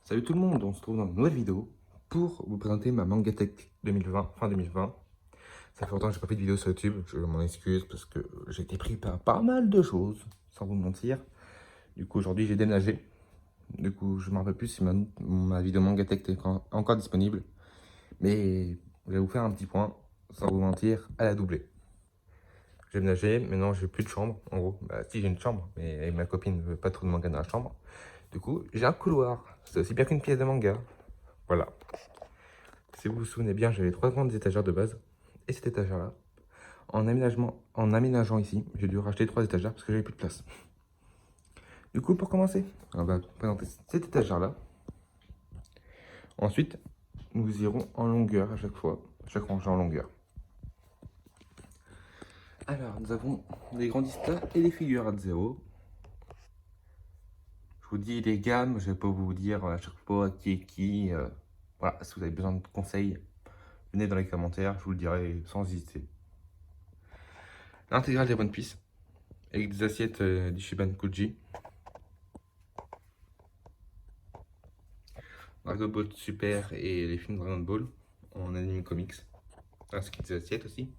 Salut tout le monde, on se trouve dans une nouvelle vidéo pour vous présenter ma Manga Tech 2020, fin 2020. Ça fait longtemps que j'ai pas fait de vidéo sur YouTube, je m'en excuse parce que j'ai été pris par pas mal de choses, sans vous mentir. Du coup aujourd'hui j'ai déménagé, du coup je me rappelle plus si ma vidéo Manga Tech est encore disponible. Mais je vais vous faire un petit point, sans vous mentir, à la doublée. J'ai déménagé, maintenant j'ai plus de chambre, en gros. Bah si j'ai une chambre, mais ma copine ne veut pas trop de manga dans la chambre. Du coup j'ai un couloir, c'est aussi bien qu'une pièce de manga. Voilà. Si vous vous souvenez bien, j'avais 3 grandes étagères de base. Et cette étagère-là, en aménageant ici, j'ai dû racheter 3 étagères parce que j'avais plus de place. Du coup, pour commencer, on va présenter cette étagère-là. Ensuite, nous irons en longueur à chaque fois, chaque rangée en longueur. Alors, nous avons les grandistas et les figures à 0. Je vous dis les gammes, je vais pas vous dire à chaque fois qui est qui. Voilà, si vous avez besoin de conseils, venez dans les commentaires, je vous le dirai sans hésiter. L'intégrale des One Piece, avec des assiettes d'Ishiban Kuji. Dragon Ball Super et les films Dragon Ball en anime comics, ainsi que des assiettes aussi.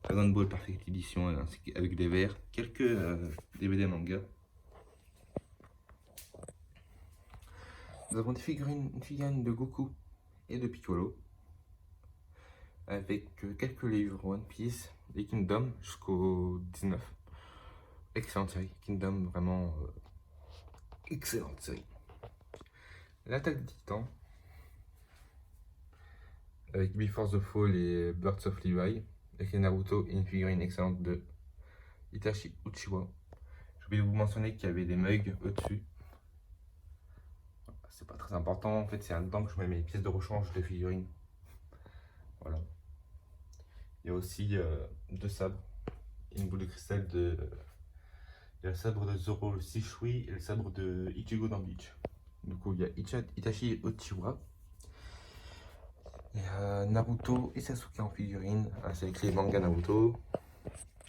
Dragon Ball Perfect Edition avec des verres, quelques DVD manga. Nous avons une figurine de Goku et de Piccolo, avec quelques livres One Piece et Kingdom jusqu'au 19. Excellente série, Kingdom, vraiment excellente série. L'attaque des Titans, avec Before the Fall et Birds of Levi, avec les Naruto et une figurine excellente de Itachi Uchiwa. J'ai oublié de vous mentionner qu'il y avait des mugs au-dessus. C'est pas très important, en fait c'est là-dedans que je mets mes pièces de rechange de figurines. Voilà. Il y a aussi deux sabres. Une boule de cristal de... Il y a le sabre de Zoro, le Shishui et le sabre de Ichigo dans Bleach. Du coup il y a Itachi Uchiwa. Il y a Naruto et Sasuke en figurine. Ah, c'est écrit manga Naruto.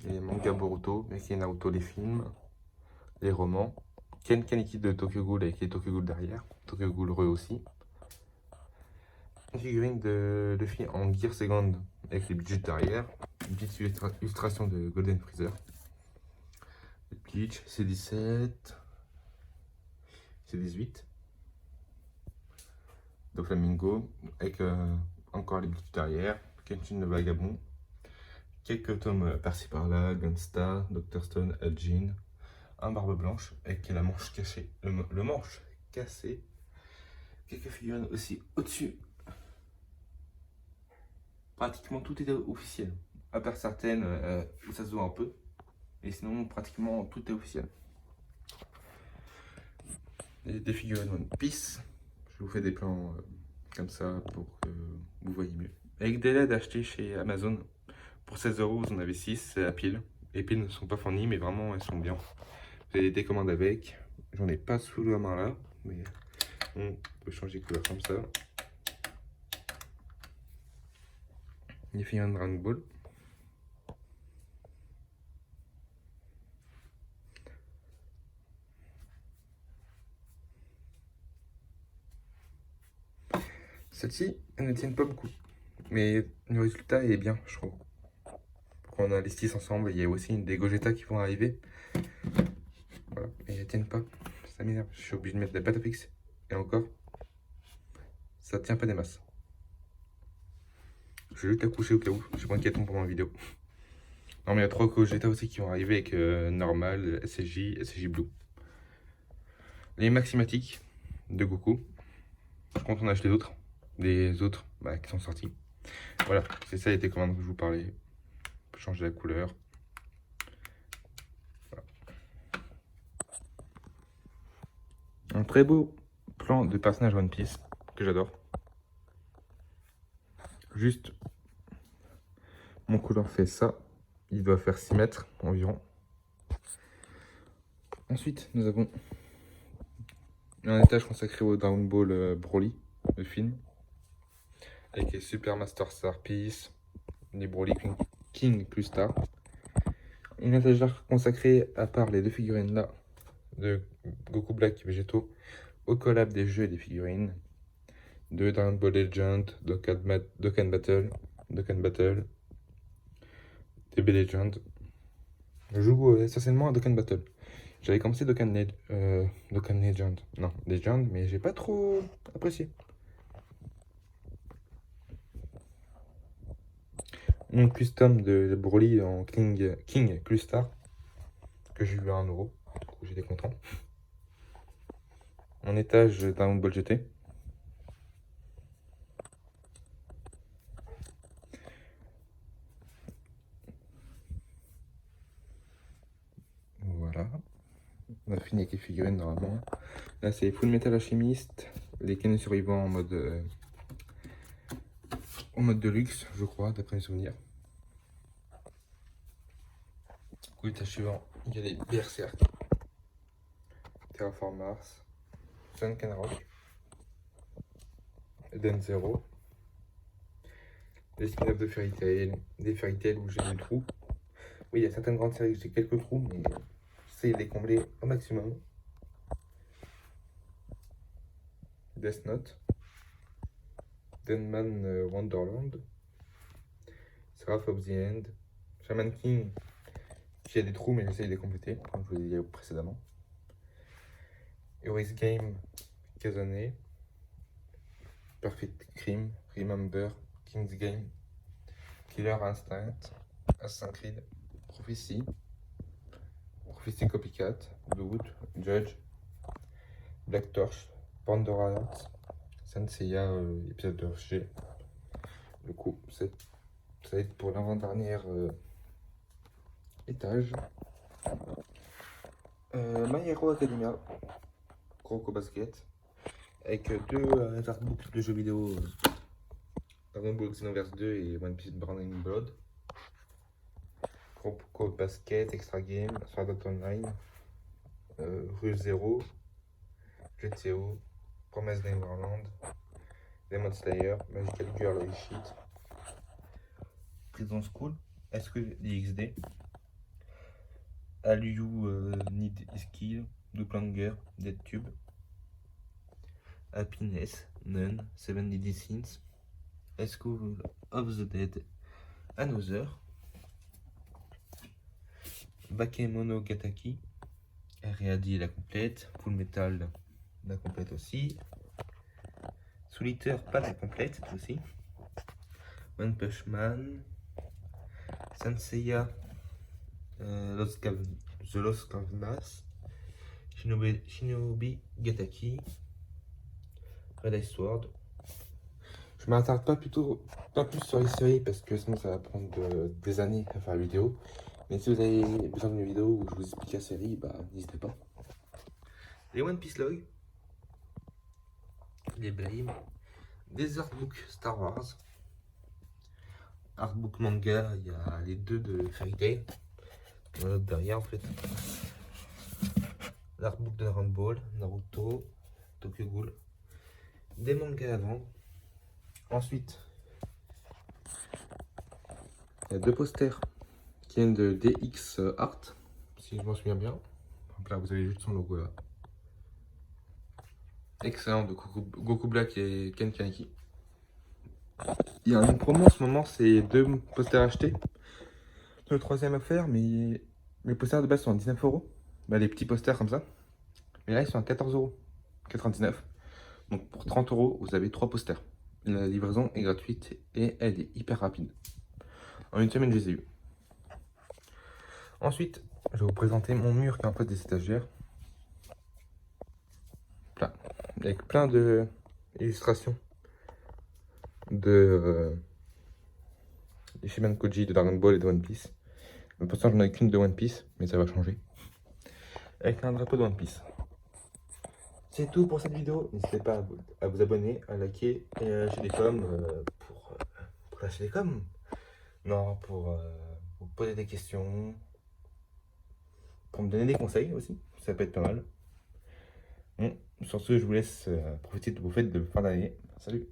Et manga Boruto, avec les Naruto, les films, les romans. Ken Kaneki de Tokyo Ghoul avec les Tokyo Ghoul derrière. Tokyo Ghoul Re aussi. Une figurine de Luffy en Gear Second avec les budgets derrière. Une petite illustration de Golden Freezer. Bleach, C17. C18. De Flamingo avec encore les budgets derrière. Kenshin le Vagabond. Quelques tomes par-ci par-là. Gunstar, Dr. Stone, Ajin. Un barbe blanche avec la manche cachée. Le manche cassé. Quelques figurines aussi au-dessus. Pratiquement tout est officiel. À part certaines où ça se voit un peu. Et sinon, pratiquement tout est officiel. Et des figurines One Piece. Je vous fais des plans comme ça pour que vous voyez mieux. Avec des LED achetés chez Amazon. Pour 16 euros, vous en avez 6, c'est la pile. Les piles ne sont pas fournies, mais vraiment, elles sont bien. Vous avez des commandes avec. J'en ai pas sous la main là, mais on peut changer de couleur comme ça. Les figurines Dragon Ball. Celles-ci, elles ne tiennent pas beaucoup. Mais le résultat est bien, je trouve. Quand on a les 6 ensemble, il y a aussi des Gogeta qui vont arriver. Voilà, et elles tiennent pas. Ça m'énerve. Je suis obligé de mettre des pâtes à fixe. Et encore, ça tient pas des masses. Je vais juste la coucher au cas où. J'ai pas qu'elle tombe pendant la vidéo. Non, mais il y a 3 Gogeta aussi qui vont arriver avec normal, SSJ, SSJ Blue. Les maximatiques de Goku. Je compte en acheter d'autres. Des autres qui sont sortis. Voilà, c'est ça les commandes que je vous parlais. On peut changer la couleur. Voilà. Un très beau plan de personnage One Piece que j'adore. Juste, mon couleur fait ça. Il doit faire 6 mètres environ. Ensuite, nous avons un étage consacré au Dragon Ball Broly, le film. Avec les Super Master Star Piece, les Broly King plus Star. Une étagère consacrée à part les deux figurines là, de Goku Black et Végétaux, au collab des jeux et des figurines. De Dragon Ball Legend, Dokkan Battle, TB Legend. Je joue essentiellement à Dokkan Battle. J'avais commencé Dokkan Legend. Non, Legend, mais j'ai pas trop apprécié. Mon custom de Broly en King Clustar, que j'ai eu à 1€. Du coup, j'étais content. Mon étage Dragon Ball GT. Voilà. On a fini avec les figurines normalement. Là, c'est Full Metal Alchemist, les Ken survivants en mode de luxe, je crois, d'après mes souvenirs. Du coup, l'étage suivant, il y a les Berserk, Terraform Mars, Sunken Rock, Eden Zero, des spin-offs de Fairy Tail, des Fairy Tail où j'ai des trous. Oui, il y a certaines grandes séries que j'ai quelques trous, mais j'essaie de les combler au maximum. Death Note, Denman Wonderland, Seraph of the End, Shaman King, qui a des trous, mais j'essaie de les compléter, comme je vous l'ai dit précédemment. Erase Game, Kazane, Perfect Crime, Remember, King's Game, Killer Instinct, Assassin's Creed, Prophecy Copycat, Blood, Judge, Black Torch, Pandora Hearts, Senseiya, épisode de G. Du coup, ça va être pour l'avant-dernière étage. My Hero Academia, Kuroko Basket, avec deux artbooks de jeux vidéo, Dragon Ball Xenoverse 2 et One Piece Burning Blood. Kuroko Basket, Extra Game, Sword Art Online, Rue Zero, GTO, Promise Neverland, Demon Slayer, Magical Girl Shit, Prison School, SQDXD, All You Need Is Kill, Doppelganger, Dead Tube, Happiness, None, Seven Deadly Sins, School of the Dead, Another, Bakemonogatari, Readi la complète, Full Metal la complète aussi, Solitaire pas la complète aussi, One Punch Man, Senseiya, The Lost Canvas, Shinobi Gataki, Red Ice Sword. Je m'attarde pas plus sur les séries parce que sinon ça va prendre des années à faire la vidéo. Mais si vous avez besoin d'une vidéo où je vous explique la série, bah n'hésitez pas. Les One Piece Log, les Blame, des artbooks Star Wars, artbook manga, il y a les deux de Fairy Tail, derrière en fait. L'artbook de Dragon Ball, Naruto, Tokyo Ghoul, des mangas à vendre. Ensuite, il y a deux posters qui viennent de DX Art, si je m'en souviens bien. Donc là, vous avez juste son logo là. Excellent, de Goku Black et Ken Kaneki. Il y a une promo en ce moment, c'est deux posters achetés. Le troisième à faire, mais les posters de base sont à 19€. Bah, les petits posters comme ça. Mais là, ils sont à 14,99€. Donc pour 30€, vous avez 3 posters. La livraison est gratuite et elle est hyper rapide. En une semaine, je les ai eu. Ensuite, je vais vous présenter mon mur qui est en face des étagères. Avec plein de illustrations de Shiman Koji de Dragon Ball et de One Piece. Pour l'instant, j'en ai qu'une de One Piece, mais ça va changer. Avec un drapeau de One Piece. C'est tout pour cette vidéo. N'hésitez pas à vous abonner, à liker et à lâcher des coms pour lâcher des coms. Non, pour vous poser des questions, pour me donner des conseils aussi. Ça peut être pas mal. Bon, sur ce, je vous laisse profiter de vos fêtes de fin d'année. Salut!